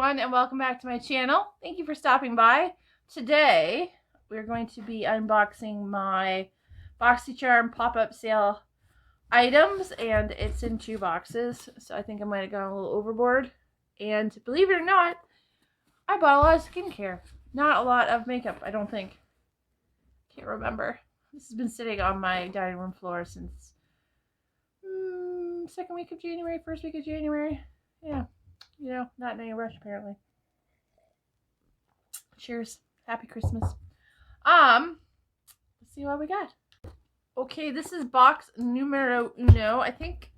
everyone, and welcome back to my channel. Thank you for stopping by. Today, we're going to be unboxing my Boxycharm pop-up sale items, and it's in 2 boxes, so I think I might have gone a little overboard. And believe it or not, I bought a lot of skincare. Not a lot of makeup, I don't think. Can't remember. This has been sitting on my dining room floor since second week of January, first week of January. Yeah. You know, not in any rush apparently. Cheers. Happy Christmas. Let's see what we got. Okay, this is box numero uno. I think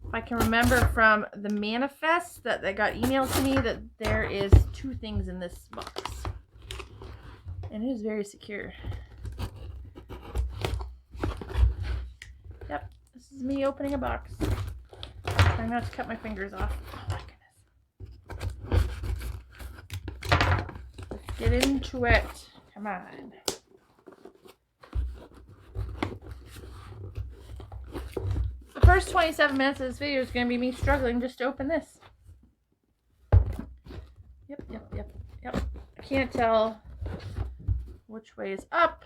if I can remember from the manifest that got emailed to me that there is 2 things in this box. And it is very secure. Yep, this is me opening a box. Trying not to cut my fingers off. Oh my goodness. Let's get into it. Come on. The first 27 minutes of this video is going to be me struggling just to open this. Yep. I can't tell which way is up,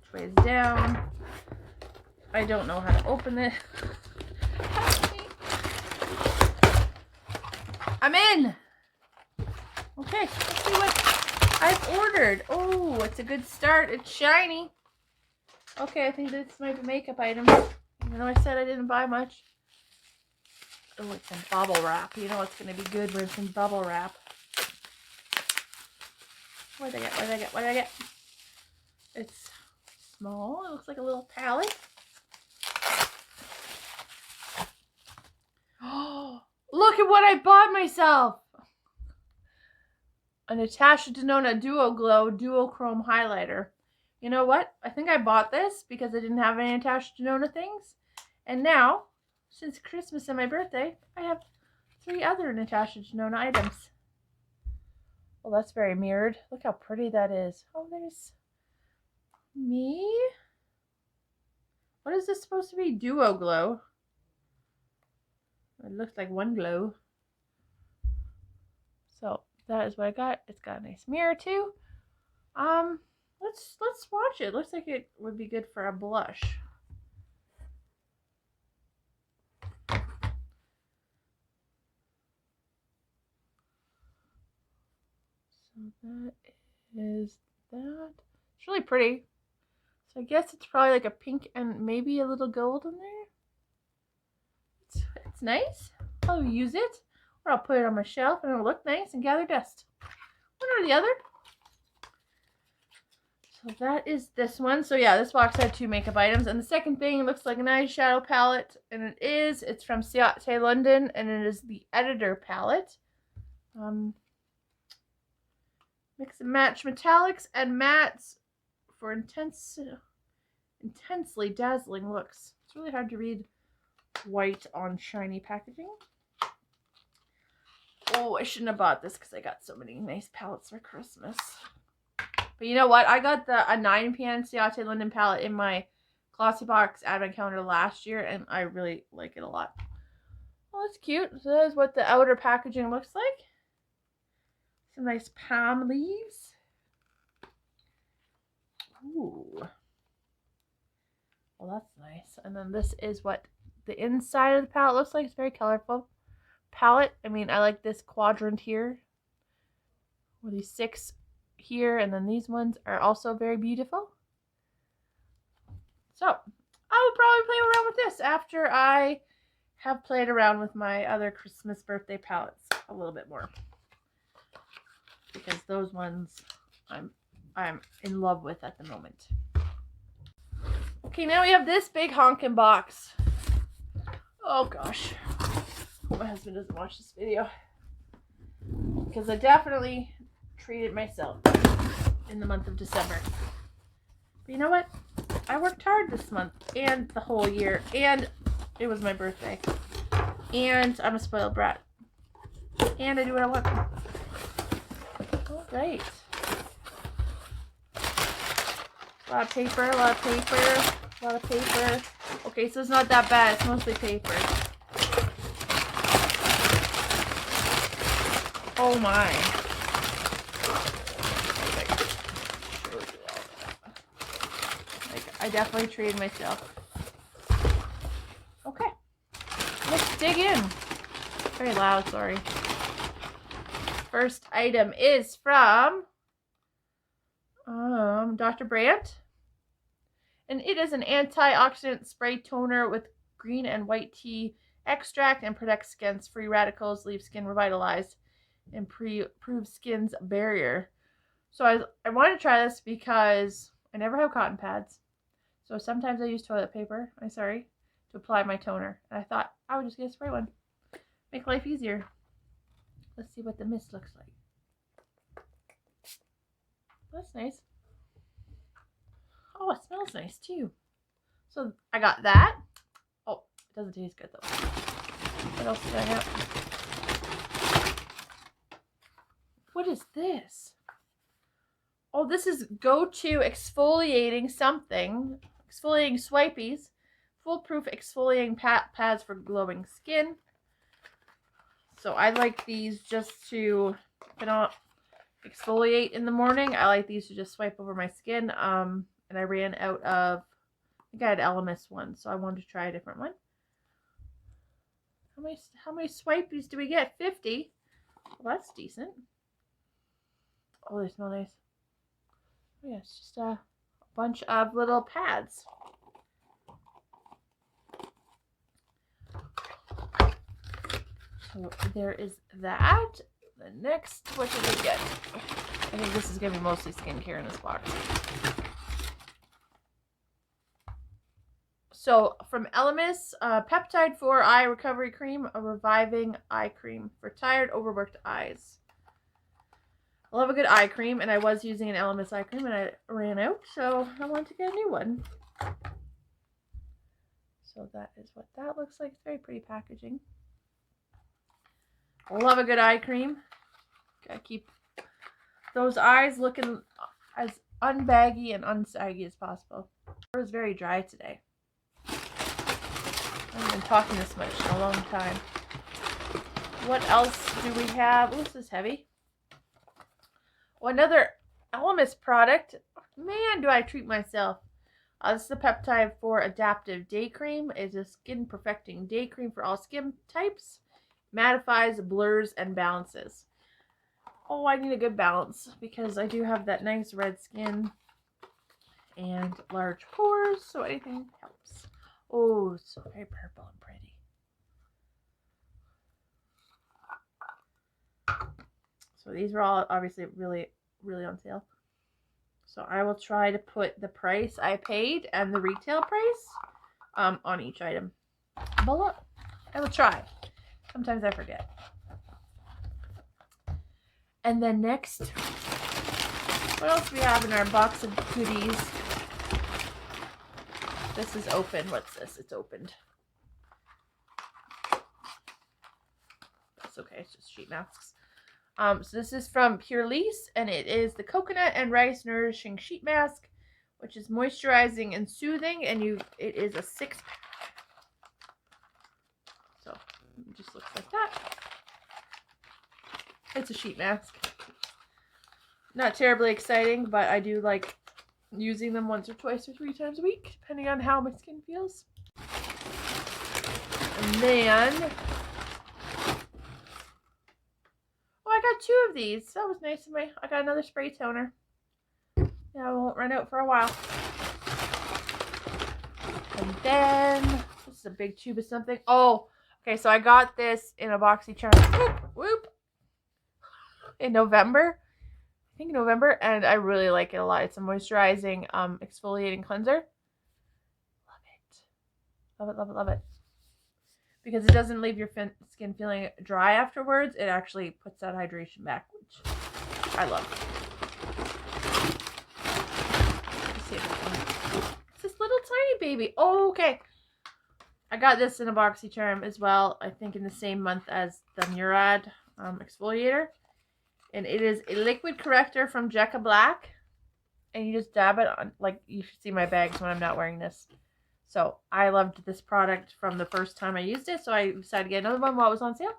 which way is down. I don't know how to open it. I'm in! Okay, let's see what I've ordered. Oh, it's a good start. It's shiny. Okay, I think this might be makeup items. Even though I said I didn't buy much. Oh, it's in bubble wrap. You know it's going to be good when it's in bubble wrap. What did I get? It's small. It looks like a little palette. Oh, look at what I bought myself. A Natasha Denona Duo Glow Duochrome Highlighter. You know what? I think I bought this because I didn't have any Natasha Denona things. And now, since Christmas and my birthday, I have 3 other Natasha Denona items. Well, that's very mirrored. Look how pretty that is. Oh, there's me. What is this supposed to be? Duo Glow. It looks like one glow. So that is what I got. It's got a nice mirror too. Let's watch it. Looks like it would be good for a blush. So that is that. It's really pretty. So I guess it's probably like a pink and maybe a little gold in there. It's nice. I'll use it, or I'll put it on my shelf and it'll look nice and gather dust. One or the other. So that is this one. So yeah, this box had 2 makeup items. And the second thing looks like an eyeshadow palette. And it is. It's from Ciate London. And it is the Editor palette. Mix and match metallics and mattes for intensely dazzling looks. It's really hard to read white on shiny packaging. Oh, I shouldn't have bought this because I got so many nice palettes for Christmas. But you know what? I got a 9pan Ciate London palette in my Glossy Box advent calendar last year, and I really like it a lot. Oh, that's cute. So that is what the outer packaging looks like. Some nice palm leaves. Ooh. Well, that's nice. And then this is what the inside of the palette looks like. It's very colorful palette. I mean, I like this quadrant here. With these 6 here, and then these ones are also very beautiful. So, I will probably play around with this after I have played around with my other Christmas birthday palettes a little bit more. Because those ones I'm in love with at the moment. Okay, now we have this big honkin' box. Oh gosh. Hope my husband doesn't watch this video. Because I definitely treated myself in the month of December. But you know what? I worked hard this month and the whole year. And it was my birthday. And I'm a spoiled brat. And I do what I want. Alright. A lot of paper, a lot of paper, a lot of paper. Okay, so it's not that bad. It's mostly paper. Oh my. Like, I definitely treated myself. Okay. Let's dig in. Very loud, sorry. First item is from Dr. Brandt. And it is an antioxidant spray toner with green and white tea extract and protects against free radicals, leaves skin revitalized, and improves skin's barrier. So I wanted to try this because I never have cotton pads. So sometimes I use toilet paper, to apply my toner. And I thought I would just get a spray one. Make life easier. Let's see what the mist looks like. That's nice. Oh, it smells nice too. So I got that. Oh, it doesn't taste good though. What else did I have? What is this? Oh, this is go-to exfoliating something. Exfoliating swipies. Foolproof exfoliating pads for glowing skin. So I like these just to, if I don't exfoliate in the morning, I like these to just swipe over my skin. And I ran out of, I think I had Elemis one, so I wanted to try a different one. How many swipies do we get? 50. Well, that's decent. Oh, they smell nice. Oh yeah, it's just a bunch of little pads. So there is that. The next, what did we get? I think this is going to be mostly skincare in this box. So from Elemis, Peptide 4 Eye Recovery Cream, a reviving eye cream for tired, overworked eyes. I love a good eye cream, and I was using an Elemis eye cream, and I ran out, so I wanted to get a new one. So that is what that looks like. It's very pretty packaging. I love a good eye cream. Gotta keep those eyes looking as unbaggy and unsaggy as possible. It was very dry today. I haven't been talking this much in a long time. What else do we have? Oh, this is heavy. Oh, another Elemis product. Man, do I treat myself. This is the Peptide 4 Adaptive Day Cream. It's a skin perfecting day cream for all skin types. Mattifies, blurs, and balances. Oh, I need a good balance because I do have that nice red skin and large pores, so anything helps. Oh, it's so very purple and pretty. So these are all obviously really, really on sale. So I will try to put the price I paid and the retail price on each item below. I will try. Sometimes I forget. And then next, what else do we have in our box of goodies? This is open. What's this? It's opened. That's okay. It's just sheet masks. So this is from Pure Lease, and it is the coconut and rice nourishing sheet mask, which is moisturizing and soothing, and it is a 6-pack. So it just looks like that. It's a sheet mask. Not terribly exciting, but I do like using them once or twice or 3 times a week, depending on how my skin feels. And then, oh, I got 2 of these. That was nice of me. I got another spray toner. Yeah, I won't run out for a while. And then, this is a big tube of something. Oh, okay, so I got this in a Boxycharm. Whoop. In November. I think November, and I really like it a lot. It's a moisturizing, exfoliating cleanser. Love it. Love it, love it, love it. Because it doesn't leave your skin feeling dry afterwards. It actually puts that hydration back, which I love. Let's see it's this little tiny baby. Oh, okay. I got this in a Boxycharm as well. I think in the same month as the Murad exfoliator. And it is a liquid corrector from Jecca Black. And you just dab it on, like, you should see my bags when I'm not wearing this. So I loved this product from the first time I used it. So I decided to get another one while it was on sale.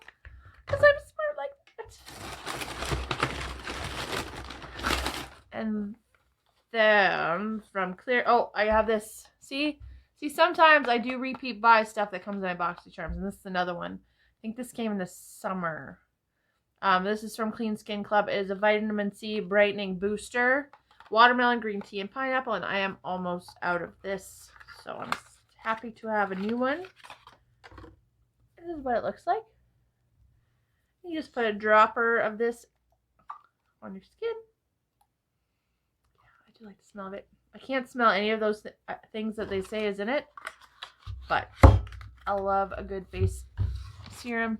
Because I'm smart like that. And then from Clear, oh, I have this. See, sometimes I do repeat buy stuff that comes in my Boxycharms, and this is another one. I think this came in the summer. This is from Clean Skin Club. It is a vitamin C brightening booster, watermelon, green tea, and pineapple, and I am almost out of this, so I'm happy to have a new one. This is what it looks like. You just put a dropper of this on your skin. I do like the smell of it. I can't smell any of those things that they say is in it, but I love a good face serum.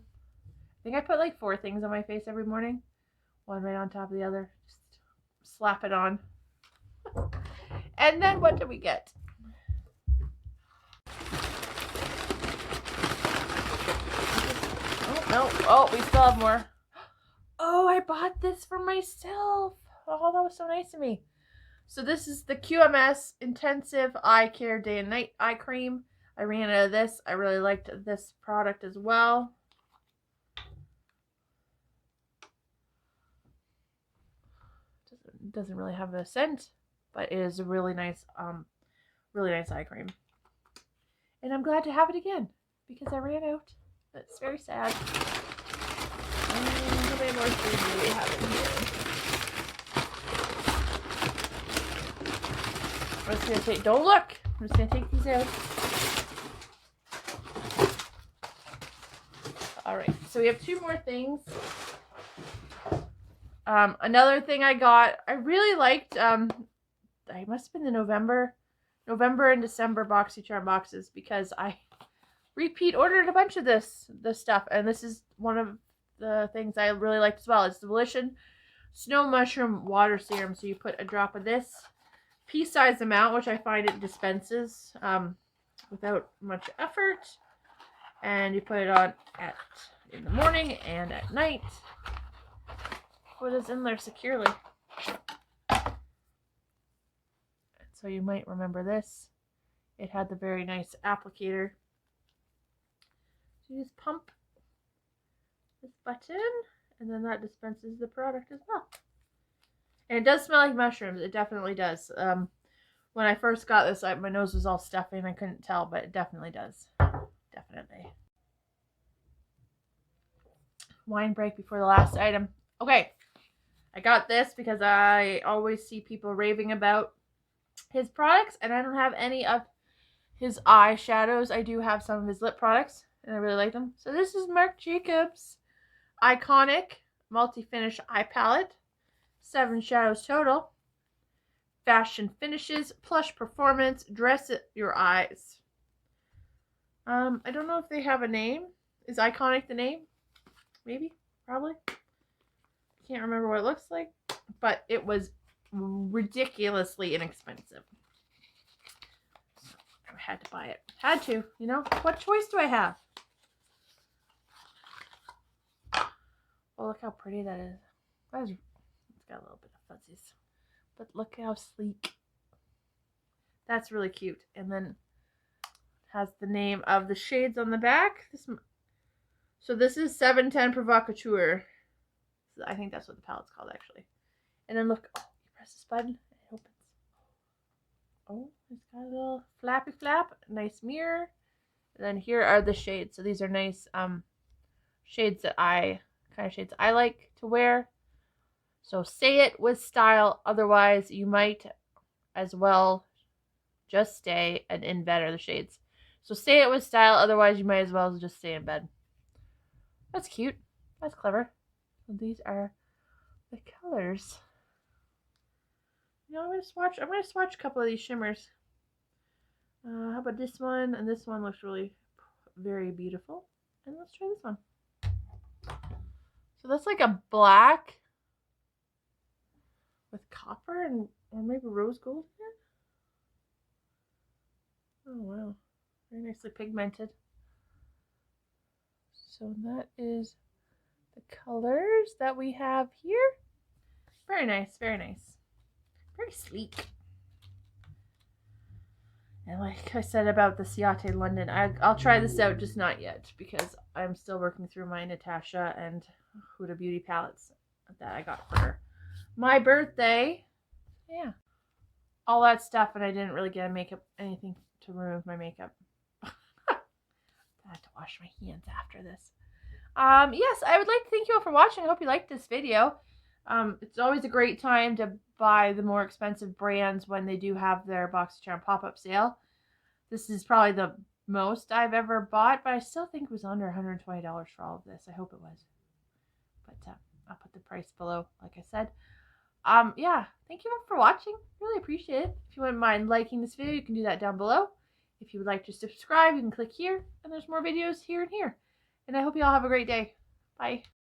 I think I put like 4 things on my face every morning. One right on top of the other. Just slap it on. And then what do we get? Oh, no. Oh, we still have more. Oh, I bought this for myself. Oh, that was so nice of me. So this is the QMS Intensive Eye Care Day and Night Eye Cream. I ran out of this. I really liked this product as well. Doesn't really have a scent, but it is a really nice eye cream. And I'm glad to have it again because I ran out. That's very sad. How many more things do we have in here? I'm just gonna take. Don't look. I'm just gonna take these out. All right. So we have 2 more things. Another thing I got, I really liked, I must have been the November and December Boxycharm boxes because I repeat ordered a bunch of this stuff, and this is one of the things I really liked as well. It's the Volition Snow Mushroom Water Serum. So you put a drop of this, pea-sized amount, which I find it dispenses without much effort, and you put it on in the morning and at night. Put it in there securely. So you might remember this. It had the very nice applicator. So you just pump this button, and then that dispenses the product as well. And it does smell like mushrooms. It definitely does. When I first got this, my nose was all stuffy and I couldn't tell, but it definitely does. Definitely. Wine break before the last item. Okay. I got this because I always see people raving about his products, and I don't have any of his eyeshadows. I do have some of his lip products, and I really like them. So this is Marc Jacobs Iconic Multi-Finish Eye Palette. 7 shadows total. Fashion finishes, plush performance, dress your eyes. I don't know if they have a name. Is Iconic the name? Maybe, probably. Can't remember what it looks like, but it was ridiculously inexpensive. So I had to buy it. Had to, you know? What choice do I have? Oh, look how pretty that is. It's got a little bit of fuzzies, but look how sleek. That's really cute. And then it has the name of the shades on the back. So this is 710 Provocateur. I think that's what the palette's called, actually. And then look, oh, you press this button, it opens. Oh, it's got a little flappy flap, nice mirror. And then here are the shades. So these are nice shades that I like to wear. So say it with style, otherwise you might as well just stay in bed, are the shades. So say it with style, otherwise you might as well just stay in bed. That's cute. That's clever. So these are the colors. You know, I'm gonna swatch a couple of these shimmers. How about this one? And this one looks really very beautiful. And let's try this one. So that's like a black with copper and or maybe rose gold in it. Oh wow, very nicely pigmented. So that is the colors that we have here. Very nice, very nice. Very sleek. And like I said about the Ciate London, I'll try this out, just not yet, because I'm still working through my Natasha and Huda Beauty palettes that I got for my birthday. Yeah. All that stuff, and I didn't really get anything to remove my makeup. I have to wash my hands after this. Yes, I would like to thank you all for watching. I hope you liked this video. It's always a great time to buy the more expensive brands when they do have their Boxycharm pop-up sale. This is probably the most I've ever bought, but I still think it was under $120 for all of this. I hope it was. But I'll put the price below, like I said. Yeah, thank you all for watching. Really appreciate it. If you wouldn't mind liking this video, you can do that down below. If you would like to subscribe, you can click here, and there's more videos here and here. And I hope you all have a great day. Bye.